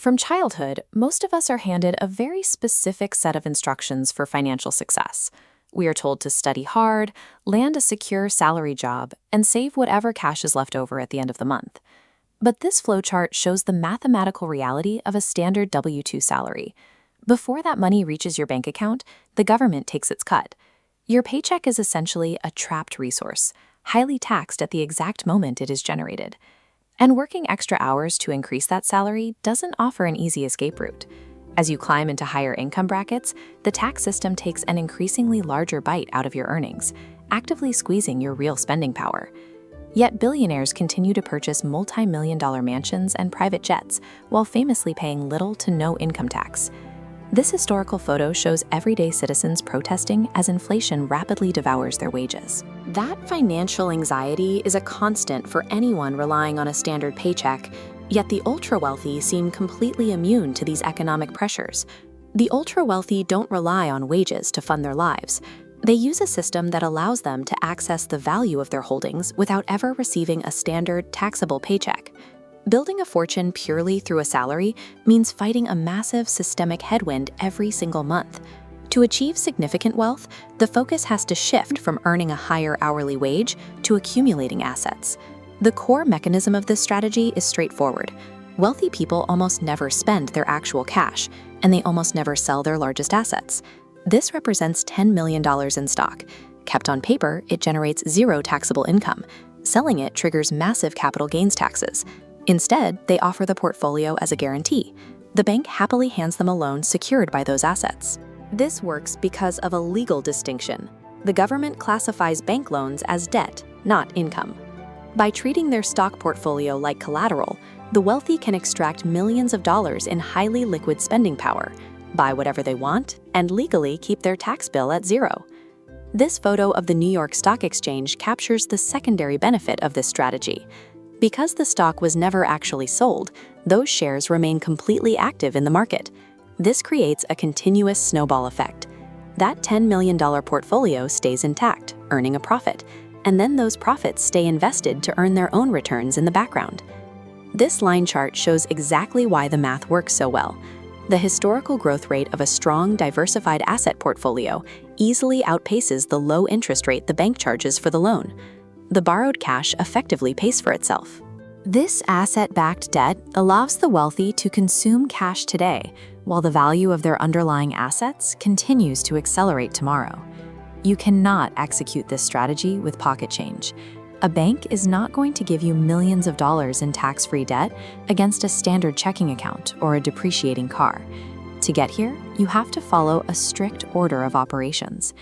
From childhood, most of us are handed a very specific set of instructions for financial success. We are told to study hard, land a secure salary job, and save whatever cash is left over at the end of the month. But this flowchart shows the mathematical reality of a standard W-2 salary. Before that money reaches your bank account, the government takes its cut. Your paycheck is essentially a trapped resource, highly taxed at the exact moment it is generated. And working extra hours to increase that salary doesn't offer an easy escape route. As you climb into higher income brackets, the tax system takes an increasingly larger bite out of your earnings, actively squeezing your real spending power. Yet billionaires continue to purchase multi-million-dollar mansions and private jets while famously paying little to no income tax. This historical photo shows everyday citizens protesting as inflation rapidly devours their wages. That financial anxiety is a constant for anyone relying on a standard paycheck, yet the ultra-wealthy seem completely immune to these economic pressures. The ultra-wealthy don't rely on wages to fund their lives. They use a system that allows them to access the value of their holdings without ever receiving a standard taxable paycheck. Building a fortune purely through a salary means fighting a massive systemic headwind every single month. To achieve significant wealth, the focus has to shift from earning a higher hourly wage to accumulating assets. The core mechanism of this strategy is straightforward. Wealthy people almost never spend their actual cash, and they almost never sell their largest assets. This represents $10 million in stock. Kept on paper, it generates zero taxable income. Selling it triggers massive capital gains taxes. Instead, they offer the portfolio as a guarantee. The bank happily hands them a loan secured by those assets. This works because of a legal distinction. The government classifies bank loans as debt, not income. By treating their stock portfolio like collateral, the wealthy can extract millions of dollars in highly liquid spending power, buy whatever they want, and legally keep their tax bill at zero. This photo of the New York Stock Exchange captures the secondary benefit of this strategy. Because the stock was never actually sold, those shares remain completely active in the market. This creates a continuous snowball effect. That $10 million portfolio stays intact, earning a profit, and then those profits stay invested to earn their own returns in the background. This line chart shows exactly why the math works so well. The historical growth rate of a strong, diversified asset portfolio easily outpaces the low interest rate the bank charges for the loan. The borrowed cash effectively pays for itself. This asset-backed debt allows the wealthy to consume cash today, while the value of their underlying assets continues to accelerate tomorrow. You cannot execute this strategy with pocket change. A bank is not going to give you millions of dollars in tax-free debt against a standard checking account or a depreciating car. To get here, you have to follow a strict order of operations.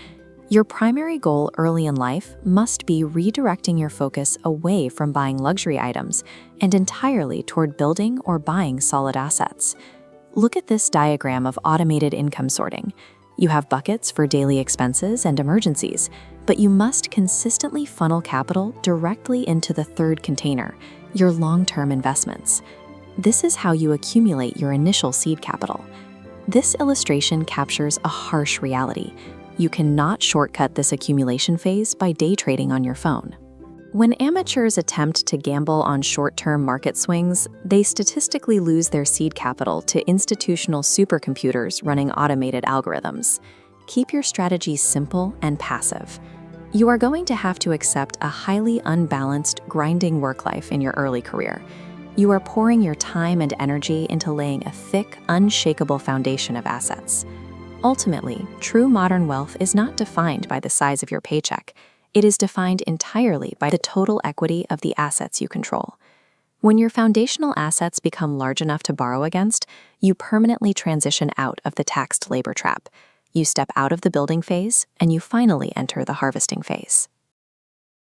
Your primary goal early in life must be redirecting your focus away from buying luxury items and entirely toward building or buying solid assets. Look at this diagram of automated income sorting. You have buckets for daily expenses and emergencies, but you must consistently funnel capital directly into the third container, your long-term investments. This is how you accumulate your initial seed capital. This illustration captures a harsh reality. You cannot shortcut this accumulation phase by day trading on your phone. When amateurs attempt to gamble on short-term market swings, they statistically lose their seed capital to institutional supercomputers running automated algorithms. Keep your strategy simple and passive. You are going to have to accept a highly unbalanced, grinding work life in your early career. You are pouring your time and energy into laying a thick, unshakable foundation of assets. Ultimately, true modern wealth is not defined by the size of your paycheck. It is defined entirely by the total equity of the assets you control. When your foundational assets become large enough to borrow against, you permanently transition out of the taxed labor trap. You step out of the building phase, and you finally enter the harvesting phase.